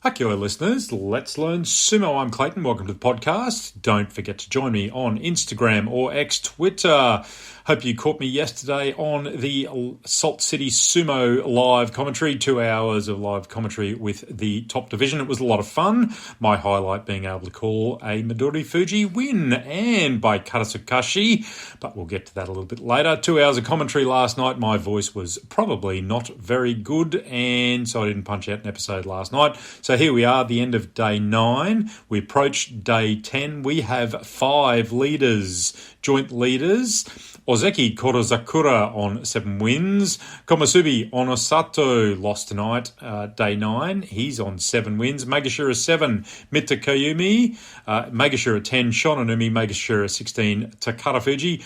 Akio listeners, let's learn sumo. I'm Clayton. Welcome to the podcast. Don't forget to join me on Instagram or Twitter. Hope you caught me yesterday on the Salt City Sumo live commentary, 2 hours of live commentary with the top division. It was a lot of fun. My highlight being able to call a Midori Fuji win and by Karasukashi, but we'll get to that a little bit later. 2 hours of commentary last night. My voice was probably not very good, and so I didn't punch out an episode last night. So here we are, the end of day 9. We approach day 10. We have 5 leaders, joint leaders. Ozeki Korozakura on 7 wins. Komusubi Onosato lost tonight, day 9. He's on 7 wins. Magashira 7, Mita Koyumi. Magashira 10, Shononumi. Magashira 16, Takara Fuji.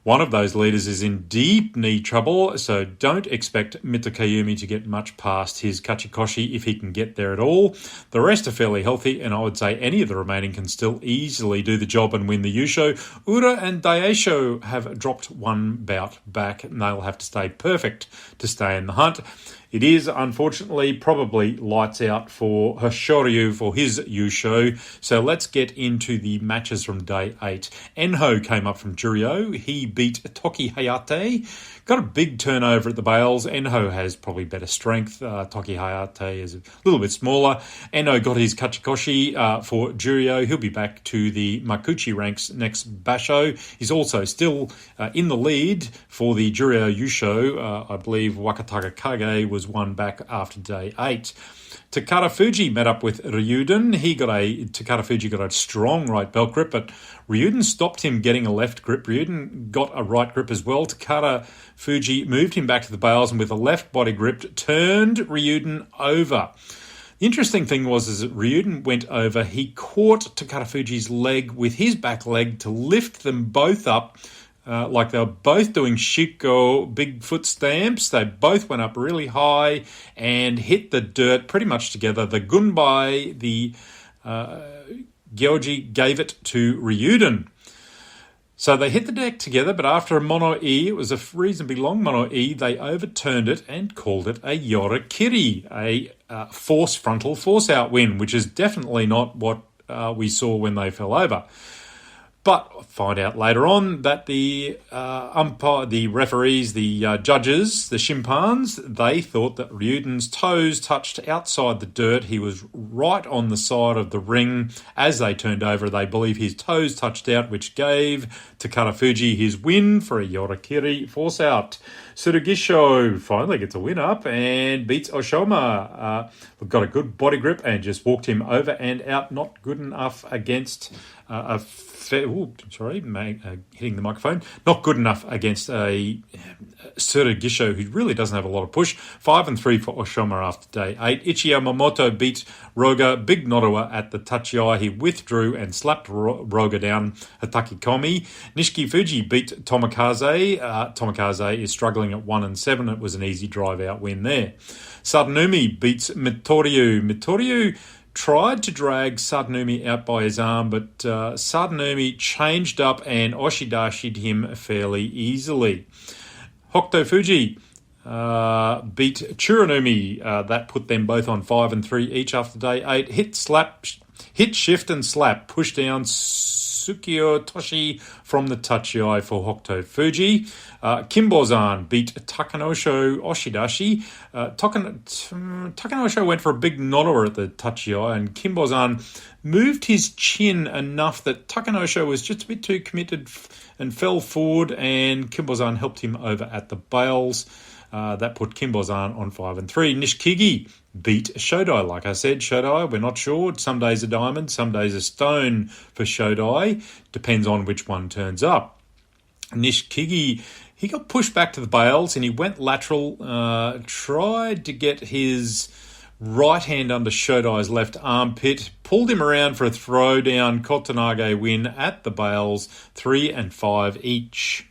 One of those leaders is in deep knee trouble, so don't expect Mitokayumi to get much past his Kachikoshi if he can get there at all. The rest are fairly healthy, and I would say any of the remaining can still easily do the job and win the Yusho. Ura and Daisho have dropped one bout back, and they'll have to stay perfect to stay in the hunt. It is, unfortunately, probably lights out for Hoshoryu for his Yusho. So let's get into the matches from day 8. Enho came up from Juryo. He beat Toki Hayate. Got a big turnover at the bales. Enho has probably better strength. Toki Hayate is a little bit smaller. Enho got his Kachikoshi for Juryo. He'll be back to the Makuchi ranks next Basho. He's also still in the lead for the Juryo Yusho. I believe Wakataka Kage was one back after day 8. Takara Fuji met up with Ryuden. Takara Fuji got a strong right belt grip, but Ryuden stopped him getting a left grip. Ryuden got a right grip as well. Takara Fuji moved him back to the bales and with a left body grip turned Ryuden over. The interesting thing was as Ryuden went over, he caught Takara Fuji's leg with his back leg to lift them both up. Like they were both doing shiko, big foot stamps. They both went up really high and hit the dirt pretty much together. The gunbai, the Gyoji gave it to Ryuden. So they hit the deck together, but after a mono-e, it was a reasonably long mono-e, they overturned it and called it a yorakiri, a frontal force-out win, which is definitely not what we saw when they fell over. But find out later on that the umpire, the referees, the judges, the shimpans, they thought that Ryuden's toes touched outside the dirt. He was right on the side of the ring. As they turned over, they believe his toes touched out, which gave Takara Fuji his win for a yorakiri force out. Tsurugisho finally gets a win up and beats Oshoma. Got a good body grip and just walked him over and out. Not good enough against hitting the microphone. Not good enough against a Tsurugisho who really doesn't have a lot of push. 5-3 for Oshoma after day 8. Ichi Yamamoto beat Roga. Big Nodowa at the tachi. He withdrew and slapped Roga down a takikomi. Nishiki Fuji beat Tomokaze. Tomokaze is struggling at 1-7. It was an easy drive-out win there. Sadanumi beats Mitoryu. Mitoryu tried to drag Sadanumi out by his arm, but Sadanumi changed up and Oshidashi'd him fairly easily. Hokuto Fuji beat Churanumi. That put them both on 5-3 each after day 8. Hit, shift and slap. Push down Tsukio Toshi from the tachi for Hokuto Fuji. Kimbozan beat Takanosho Oshidashi. Takanosho went for a big nodowa at the tachi and Kimbozan moved his chin enough that Takanosho was just a bit too committed and fell forward, and Kimbozan helped him over at the bales. That put Kimbozan on 5-3. Nishikigi beat Shodai. Like I said, Shodai, we're not sure. Some days a diamond, some days a stone for Shodai. Depends on which one turns up. Nishikigi, he got pushed back to the bales and he went lateral, tried to get his right hand under Shodai's left armpit, pulled him around for a throwdown Kotanage win at the bales, 3-5 each.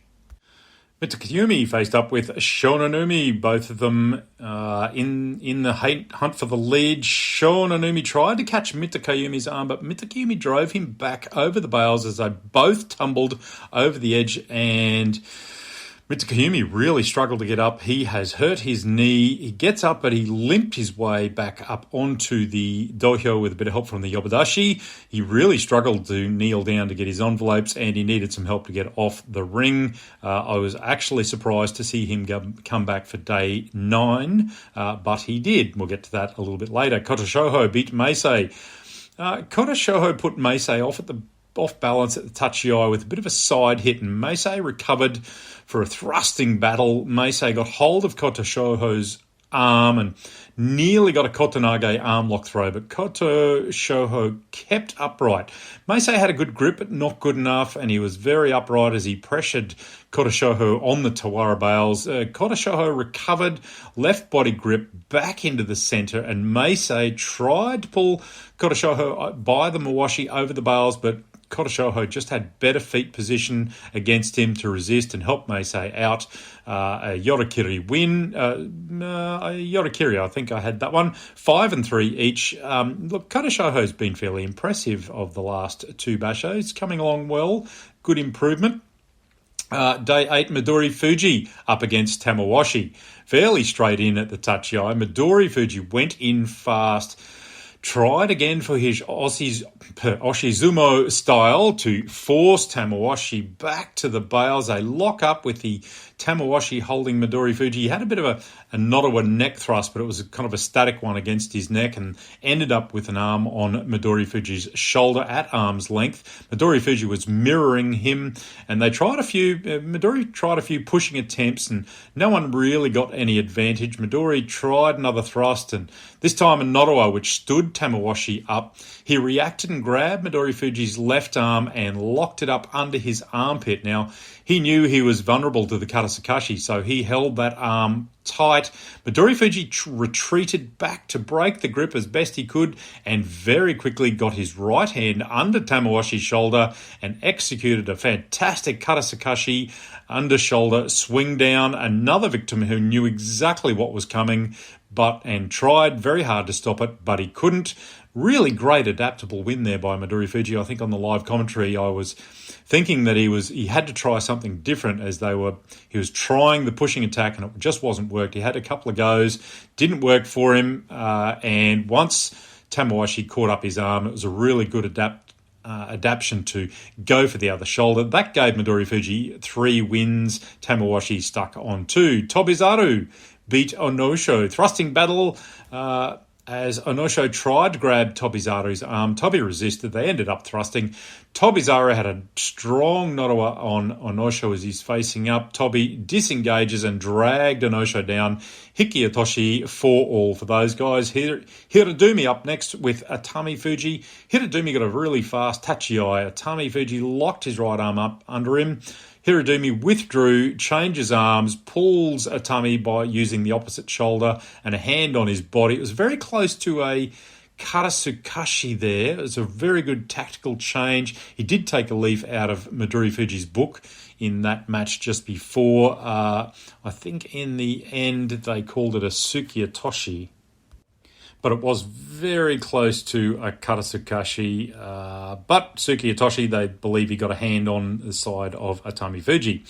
Mitokayumi faced up with Shononumi, both of them in the hunt for the lead. Shononumi tried to catch Mitokayumi's arm, but Mitokayumi drove him back over the bales as they both tumbled over the edge, and Mitsukoyumi really struggled to get up. He has hurt his knee. He gets up, but he limped his way back up onto the dohyo with a bit of help from the Yobodashi. He really struggled to kneel down to get his envelopes, and he needed some help to get off the ring. I was actually surprised to see him come back for day 9, but he did. We'll get to that a little bit later. Kota Shoho beat Meisei. Kota Shoho put Meisei off balance at the tachiai with a bit of a side hit, and Meisei recovered for a thrusting battle. Meisei got hold of Kota Shoho's arm and nearly got a Kotonage arm lock throw, but Kota Shoho kept upright. Meisei had a good grip, but not good enough, and he was very upright as he pressured Kota Shoho on the Tawara bales. Kota Shoho recovered, left body grip back into the centre, and Meisei tried to pull Kota Shoho by the Mawashi over the bales, but Kota Shoho just had better feet position against him to resist and help Meisei out. A Yorikiri win. A Yorikiri, I think I had that one. 5-3 each. Look, Kota Shoho's been fairly impressive of the last 2 bashos. Coming along well. Good improvement. Day 8, Midori Fuji up against Tamawashi. Fairly straight in at the tachiai. Midori Fuji went in fast. Tried again for his Oshizumo style to force Tamawashi back to the bales. They lock up with the Tamawashi holding Midori Fuji. He had a bit of a Nodowa neck thrust, but it was kind of a static one against his neck, and ended up with an arm on Midori Fuji's shoulder at arm's length. Midori Fuji was mirroring him, and they tried Midori tried a few pushing attempts, and no one really got any advantage. Midori tried another thrust, and this time a Nodowa, which stood Tamawashi up. He reacted and grabbed Midori Fuji's left arm and locked it up under his armpit. Now, he knew he was vulnerable to the Karasukashi, so he held that arm tight. Midori Fuji retreated back to break the grip as best he could, and very quickly got his right hand under Tamawashi's shoulder and executed a fantastic Karasukashi under shoulder swing down. Another victim who knew exactly what was coming, and tried very hard to stop it, but he couldn't. Really great adaptable win there by Midori Fuji. I think on the live commentary I was thinking that he had to try something different as he was trying the pushing attack and it just wasn't worked. He had a couple of goes, didn't work for him, and once Tamawashi caught up his arm, it was a really good adaptation to go for the other shoulder. That gave Midori Fuji 3 wins. Tamawashi stuck on 2. Tobizaru beat Onosho. Thrusting battle as Onosho tried to grab Tobizaru's arm. Tobi resisted. They ended up thrusting. Tobizaru had a strong Nodowa on Onosho as he's facing up. Tobi disengages and dragged Onosho down. Hiki Itoshi 4-all for those guys. Hiradumi up next with Atami Fuji. Hiradumi got a really fast tachiai. Atami Fuji locked his right arm up under him. Hiradumi withdrew, changes arms, pulls Atami by using the opposite shoulder and a hand on his body. It was very close to a Karasukashi there. It was a very good tactical change. He did take a leaf out of Midori Fuji's book in that match just before. I think in the end they called it a Sukiyotoshi, but it was very close to a Karasukashi. But Sukiyotoshi, they believe he got a hand on the side of Atami Fuji.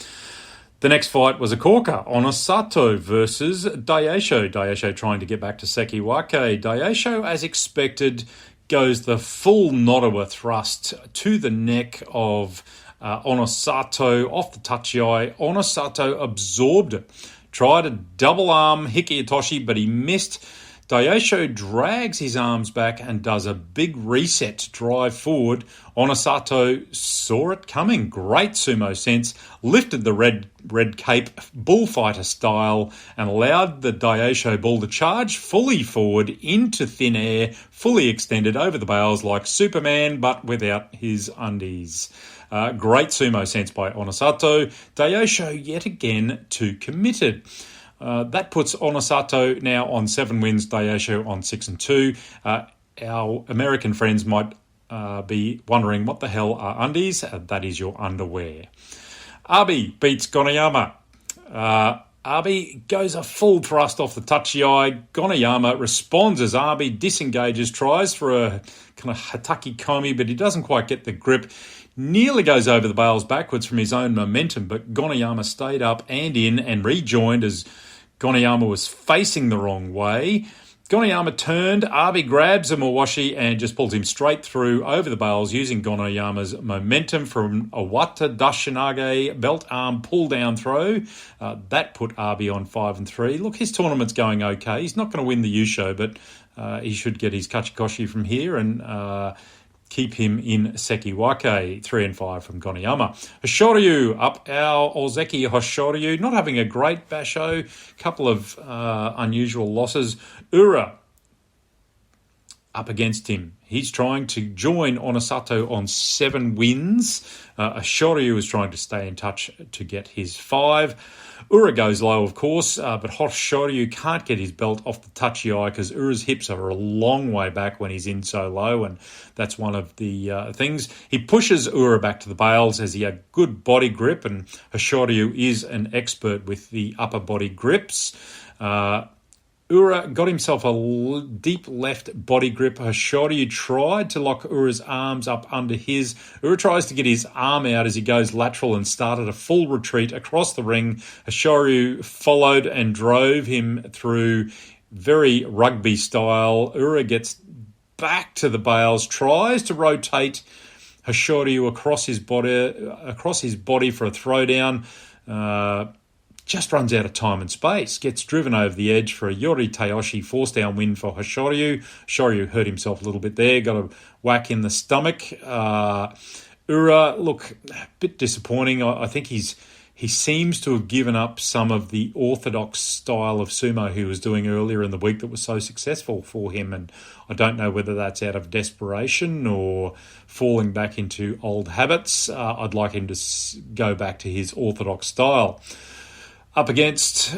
The next fight was a corker, Onosato versus Daieisho. Daieisho trying to get back to Sekiwake. Daieisho, as expected, goes the full Nodowa thrust to the neck of Onosato off the tachiai. Onosato absorbed it. Tried a double arm Hiki Itoshi, but he missed. Daieisho drags his arms back and does a big reset to drive forward. Onosato saw it coming. Great sumo sense. Lifted the red cape bullfighter style and allowed the Daieisho bull to charge fully forward into thin air, fully extended over the bales like Superman, but without his undies. Great sumo sense by Onosato. Daieisho yet again too committed. That puts Onosato now on 7 wins, Daieisho on 6-2. Our American friends might be wondering what the hell are undies. That is your underwear. Abi beats Gonayama. Abi goes a full thrust off the tachiai. Gonayama responds as Abi disengages, tries for a kind of hataki komi, but he doesn't quite get the grip. Nearly goes over the bales backwards from his own momentum, but Gonayama stayed up and in and rejoined as Gonayama was facing the wrong way. Gonayama turned, Abi grabs a Mawashi and just pulls him straight through over the bales using Gonayama's momentum from a Wata Dashinage belt arm pull down throw. That put Abi on 5-3. Look, his tournament's going okay. He's not going to win the Yusho, but he should get his Kachikoshi from here and keep him in Sekiwake. 3-5 from Gonayama. Hoshoryu up our Ozeki Hoshoryu, not having a great basho, couple of unusual losses. Ura up against him. He's trying to join Onosato on 7 wins. Hoshoryu is trying to stay in touch to get his 5. Ura goes low, of course, but Hoshoryu can't get his belt off the tachiai because Ura's hips are a long way back when he's in so low, and that's one of the things. He pushes Ura back to the bales as he had good body grip, and Hoshoryu is an expert with the upper body grips. Ura got himself a deep left body grip. Hoshoryu tried to lock Ura's arms up under his. Ura tries to get his arm out as he goes lateral and started a full retreat across the ring. Hoshoryu followed and drove him through very rugby style. Ura gets back to the bales, tries to rotate Hoshoryu across his body for a throwdown. Just runs out of time and space, gets driven over the edge for a Yori Tayoshi force-down win for Hoshoryu. Hoshoryu hurt himself a little bit there, got a whack in the stomach. Ura, look, a bit disappointing. I think he seems to have given up some of the orthodox style of sumo he was doing earlier in the week that was so successful for him, and I don't know whether that's out of desperation or falling back into old habits. I'd like him to go back to his orthodox style. Up next,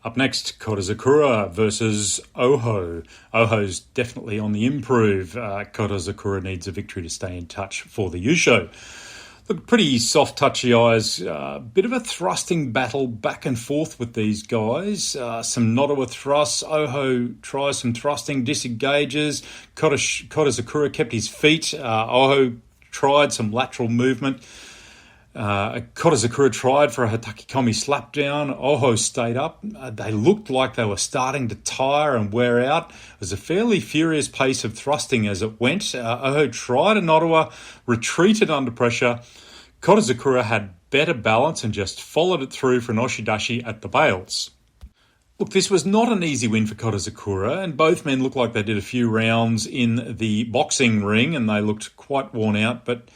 Korazakura versus Oho. Oho's definitely on the improve. Korazakura needs a victory to stay in touch for the Yusho. Look, pretty soft, touchy eyes. Bit of a thrusting battle back and forth with these guys. Some Nodowa thrusts. Oho tries some thrusting, disengages. Korazakura kept his feet. Oho tried some lateral movement. Korazakura tried for a Hatakikomi slapdown. Oho stayed up. They looked like they were starting to tire and wear out. It was a fairly furious pace of thrusting as it went. Oho tried a Nodowa, retreated under pressure. Korazakura had better balance and just followed it through for an Oshidashi at the bales. Look, this was not an easy win for Korazakura, and both men looked like they did a few rounds in the boxing ring and they looked quite worn out, but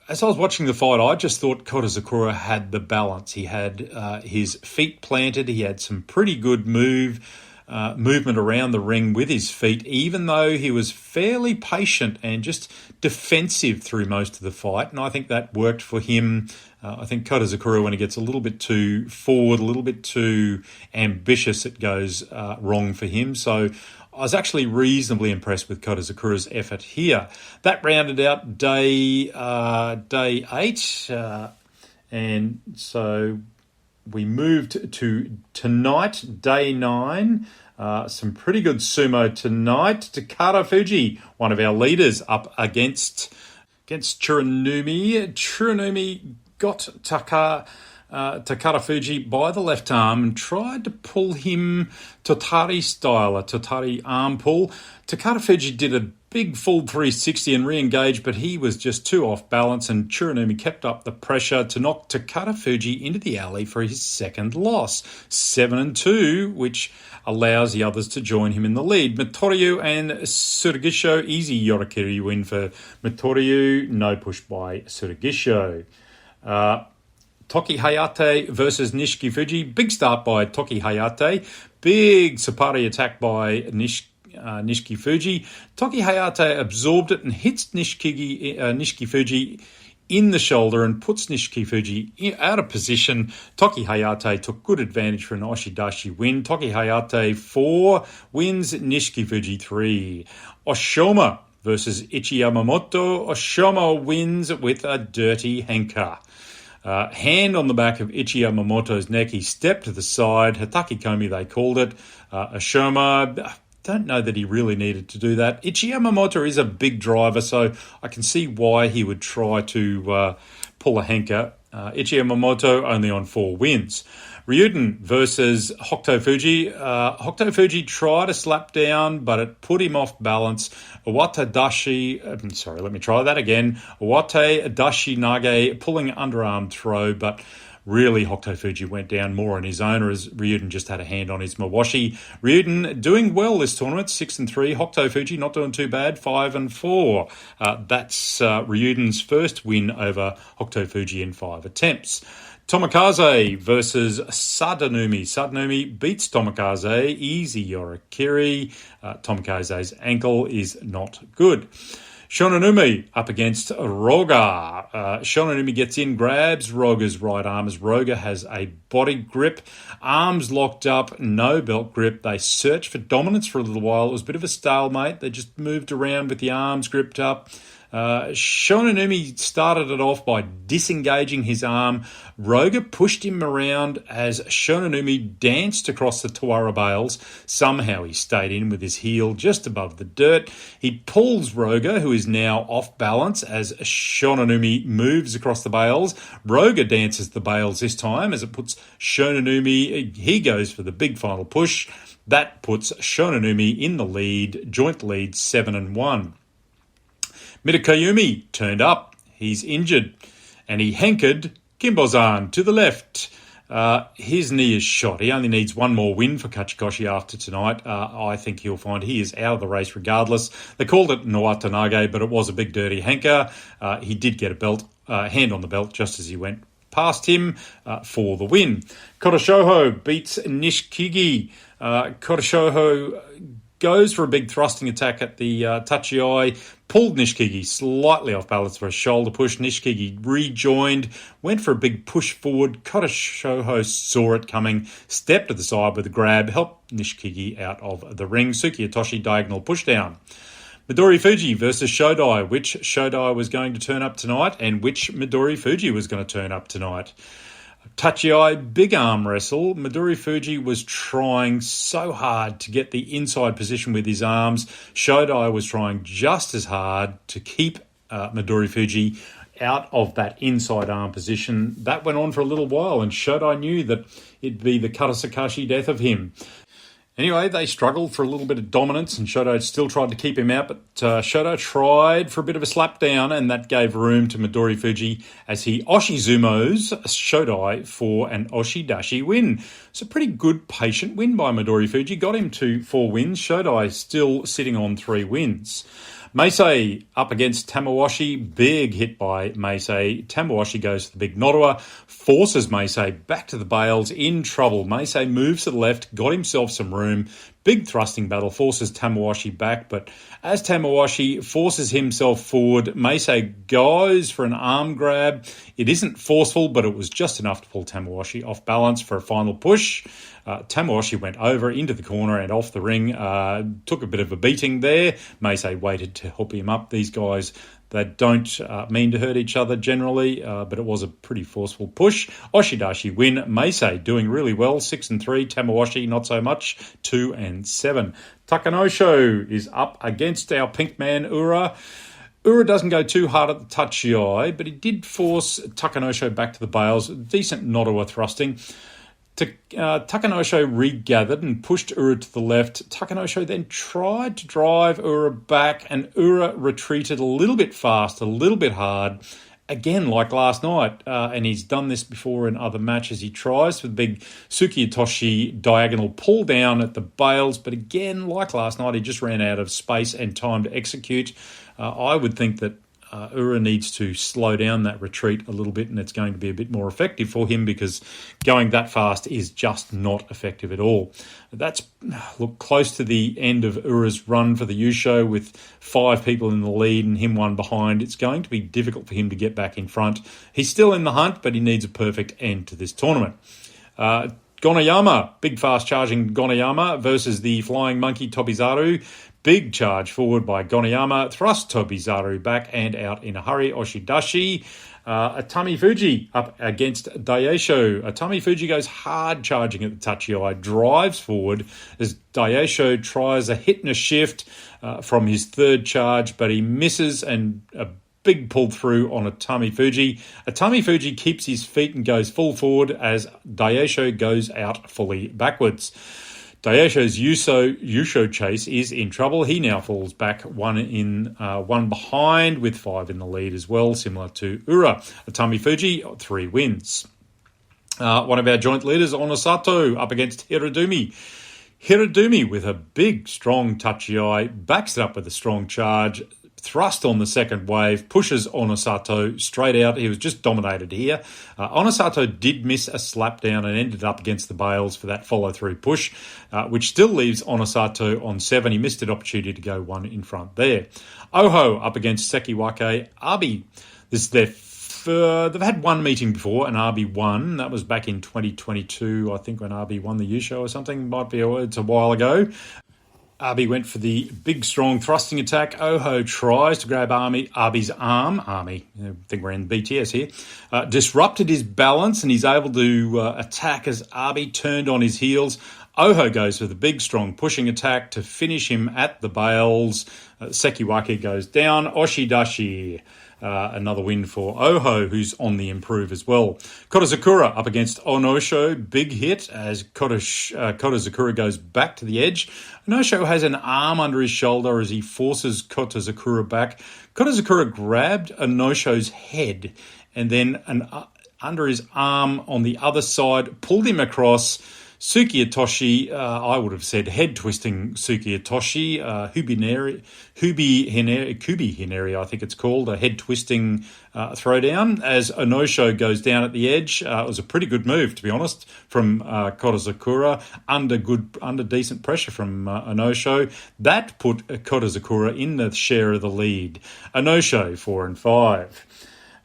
as I was watching the fight, I just thought Korazakura had the balance. He had his feet planted. He had some pretty good movement around the ring with his feet, even though he was fairly patient and just defensive through most of the fight. And I think that worked for him. I think Korazakura, when he gets a little bit too forward, a little bit too ambitious, it goes wrong for him. So I was actually reasonably impressed with Korazakura's effort here. That rounded out day 8, and so we moved to tonight, day 9. Some pretty good sumo tonight. Takara Fuji, one of our leaders, up against Tsuranumi. Tsuranumi got Takara Fuji by the left arm and tried to pull him Totari style, a Totari arm pull. Takara Fuji did a big full 360 and re-engaged, but he was just too off balance, and Tsuranumi kept up the pressure to knock Takara Fuji into the alley for his second loss. 7-2, which allows the others to join him in the lead. Mitoryu and Tsurugisho, easy Yorikiri win for Mitoryu, no push by Tsurugisho. Toki Hayate versus Nishiki Fuji. Big start by Toki Hayate. Big Sapari attack by Nishiki Fuji. Toki Hayate absorbed it and hits Nishiki Fuji in the shoulder and puts Nishiki Fuji out of position. Toki Hayate took good advantage for an Oshidashi win. Toki Hayate 4 wins, Nishiki Fuji 3. Oshoma versus Ichi Yamamoto. Oshoma wins with a dirty henka. Hand on the back of Ichi Yamamoto's neck. He stepped to the side. Hataki Komi, they called it. Ashoma, don't know that he really needed to do that. Ichi Yamamoto is a big driver, so I can see why he would try to pull a henker. Ichi Yamamoto only on 4 wins. Ryuden versus Hokuto Fuji. Hokuto Fuji tried a slap down, but it put him off balance. Owate Dashi Nage pulling underarm throw, but really Hokuto Fuji went down more on his own, as Ryuden just had a hand on his Mawashi. Ryuden doing well this tournament, 6-3. Hokuto Fuji not doing too bad, 5-4. That's Ryuden's first win over Hokuto Fuji in 5 attempts. Tomokaze versus Sadanumi. Sadanumi beats Tomokaze. Easy Yorakiri. Tomokaze's ankle is not good. Shononumi up against Roga. Shononumi gets in, grabs Roga's right arm as Roga has a body grip. Arms locked up, no belt grip. They searched for dominance for a little while. It was a bit of a stalemate. They just moved around with the arms gripped up. Shononumi started it off by disengaging his arm. Roga pushed him around as Shononumi danced across the Tawara bales. Somehow he stayed in with his heel just above the dirt. He pulls Roga, who is now off balance, as Shononumi moves across the bales. Roga dances the bales this time as it puts Shononumi, he goes for the big final push. That puts Shononumi in the lead, joint lead 7-1. Mitakoyumi turned up. He's injured. And he hankered Kimbozan to the left. His knee is shot. He only needs one more win for Kachikoshi after tonight. I think he'll find he is out of the race regardless. They called it Nowatanage, but it was a big dirty hanker. He did get a belt, hand on the belt just as he went past him for the win. Koroshoho beats Nishikigi. Koroshoho goes for a big thrusting attack at the Tachiai, pulled Nishikigi slightly off balance for a shoulder push. Nishikigi rejoined, went for a big push forward. Koroshoho saw it coming, stepped to the side with a grab, helped Nishikigi out of the ring. Suki Itoshi diagonal pushdown. Midori Fuji versus Shodai. Which Shodai was going to turn up tonight and which Midori Fuji was going to turn up tonight. Tachiai, big arm wrestle. Midori Fuji was trying so hard to get the inside position with his arms. Shodai was trying just as hard to keep Midori Fuji out of that inside arm position. That went on for a little while, and Shodai knew that it'd be the Karasakashi death of him. Anyway, they struggled for a little bit of dominance, and Shoto still tried to keep him out, but Shoto tried for a bit of a slap down, and that gave room to Midori Fuji as he Oshizumos Shodai for an Oshidashi win. It's a pretty good, patient win by Midori Fuji. Got him to 4 wins. Shodai still sitting on 3 wins. Meisei up against Tamawashi. Big hit by Meisei. Tamawashi goes to the big Nodowa, forces Meisei back to the bales, in trouble. Meisei moves to the left, got himself some room. Big thrusting battle, forces Tamawashi back, but as Tamawashi forces himself forward, Meisei goes for an arm grab. It isn't forceful, but it was just enough to pull Tamawashi off balance for a final push. Tamawashi went over into the corner and off the ring, took a bit of a beating there. Meisei waited to help him up. These guys, they don't mean to hurt each other generally, but it was a pretty forceful push. Oshidashi win. Meisei doing really well, 6-3. Tamawashi not so much, 2-7. Takanosho is up against our pink man Ura. Ura doesn't go too hard at the Tachiai, but he did force Takanosho back to the bales. Decent Nodowa thrusting. Takanosho regathered and pushed Ura to the left. Takanosho then tried to drive Ura back, and Ura retreated a little bit fast, a little bit hard. Again, like last night, and he's done this before in other matches. He tries for the big Suki Itoshi diagonal pull down at the bales, but again, like last night, he just ran out of space and time to execute. I would think that Ura needs to slow down that retreat a little bit, and it's going to be a bit more effective for him because going that fast is just not effective at all. That's close to the end of Ura's run for the Yusho with 5 people in the lead and him 1 behind. It's going to be difficult for him to get back in front. He's still in the hunt, but he needs a perfect end to this tournament. Gonayama, big fast charging Gonayama versus the flying monkey Tobizaru. Big charge forward by Gonayama, thrust Tobizaru back and out in a hurry. Oshidashi. Atami Fuji up against Daisho. Atami Fuji goes hard charging at the Tachiai, drives forward as Daisho tries a hit and a shift from his third charge, but he misses and a big pull through on Atami Fuji. Atami Fuji keeps his feet and goes full forward as Daisho goes out fully backwards. Daisho's Yusho chase is in trouble. He now falls back one behind with 5 in the lead as well, similar to Ura. Atami Fuji, 3 wins. One of our joint leaders, Onosato, up against Hirodumi. Hirodumi with a big, strong Tachiai, backs it up with a strong charge, thrust on the second wave, pushes Onosato straight out. He was just dominated here. Onosato did miss a slap down and ended up against the bales for that follow-through push, which still leaves Onosato on 7. He missed an opportunity to go 1 in front there. Oho up against Sekiwake Abi. This is they've had one meeting before, and Abi won. That was back in 2022, I think, when Abi won the Yusho or something. It's a while ago. Abi went for the big, strong thrusting attack. Oho tries to grab Abi's arm. I think we're in BTS here. Disrupted his balance, and he's able to attack as Abi turned on his heels. Oho goes for the big, strong pushing attack to finish him at the bales. Sekiwake goes down. Oshidashi. Another win for Oho, who's on the improve as well. Kotozakura up against Onosho. Big hit as Kotozakura goes back to the edge. Onosho has an arm under his shoulder as he forces Kotozakura back. Kotozakura grabbed Onosho's head and then under his arm on the other side, pulled him across. Suki Itoshi, I would have said head-twisting Suki Itoshi, Kubi Hineri, I think it's called, a head-twisting throwdown as Onosho goes down at the edge. It was a pretty good move, to be honest, from Kotozakura, under decent pressure from Onosho. That put Kotozakura in the share of the lead. Onosho, 4 and 5.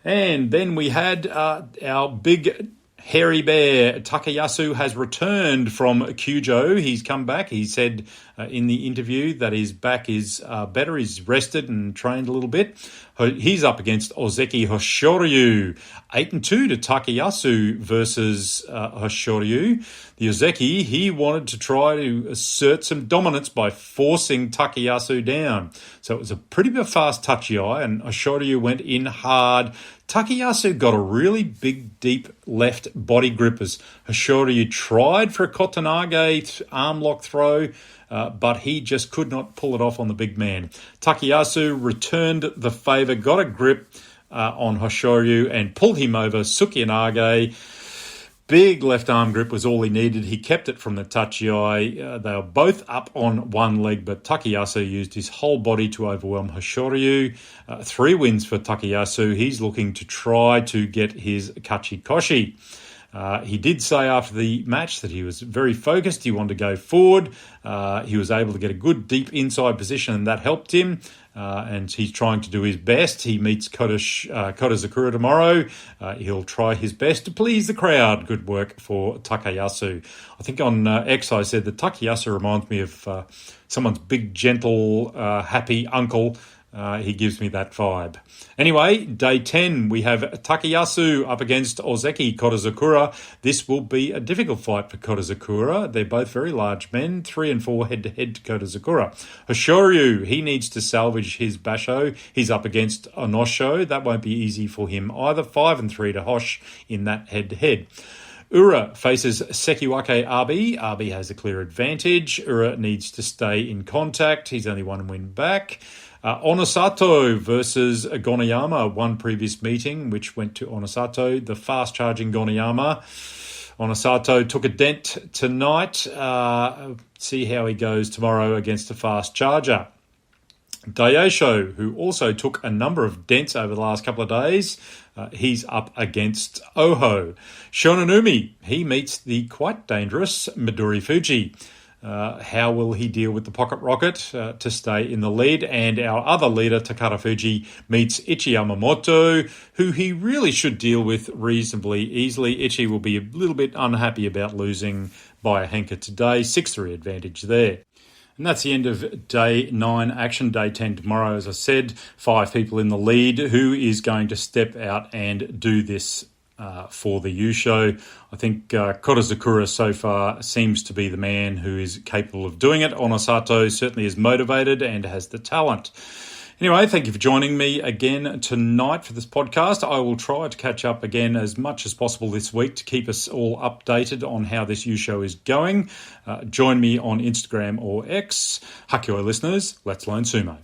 And then we had our big hairy bear. Takayasu has returned from Kyujo. He's come back. He said in the interview that his back is better. He's rested and trained a little bit. He's up against Ozeki Hoshoryu. 8-2 to Takayasu versus Hoshoryu. The Ozeki, he wanted to try to assert some dominance by forcing Takayasu down. So it was a pretty fast Tachiai, and Hoshoryu went in hard. Takayasu got a really big, deep left body grip as Hoshoryu tried for a Kotanage arm lock throw, but he just could not pull it off on the big man. Takayasu returned the favour, got a grip on Hoshoryu and pulled him over Sukiyanage. Big left arm grip was all he needed. He kept it from the Tachiai. They were both up on one leg, but Takayasu used his whole body to overwhelm Hoshoryu. 3 wins for Takayasu. He's looking to try to get his Kachikoshi. He did say after the match that he was very focused. He wanted to go forward. He was able to get a good deep inside position, and that helped him. And he's trying to do his best. He meets Kotozakura tomorrow. He'll try his best to please the crowd. Good work for Takayasu. I think on X I said that Takayasu reminds me of someone's big, gentle, happy uncle. He gives me that vibe. Anyway, day 10, we have Takayasu up against Ozeki Kotozakura. This will be a difficult fight for Kotozakura. They're both very large men, 3 and 4 head-to-head to Kotozakura. Hoshoryu, he needs to salvage his Basho. He's up against Onosho. That won't be easy for him either. 5 and 3 to Hosh in that head-to-head. Ura faces Sekiwake Abi. Abi has a clear advantage. Ura needs to stay in contact. He's only 1 win back. Onosato versus Gonayama, one previous meeting, which went to Onosato, the fast-charging Gonayama. Onosato took a dent tonight. See how he goes tomorrow against a fast charger. Daisho, who also took a number of dents over the last couple of days, he's up against Oho. Shononumi, he meets the quite dangerous Midori Fuji. How will he deal with the pocket rocket to stay in the lead? And our other leader, Takara Fuji, meets Ichi Yamamoto, who he really should deal with reasonably easily. Ichi will be a little bit unhappy about losing by a hanker today. 6-3 advantage there. And that's the end of day 9 action. Day 10 tomorrow, as I said. 5 people in the lead. Who is going to step out and do this for the U show? I think Korazakura so far seems to be the man who is capable of doing it. Onosato certainly is motivated and has the talent. Anyway, thank you for joining me again tonight for this podcast. I will try to catch up again as much as possible this week to keep us all updated on how this U show is going. Join me on Instagram or X. Hakioi listeners, let's learn sumo.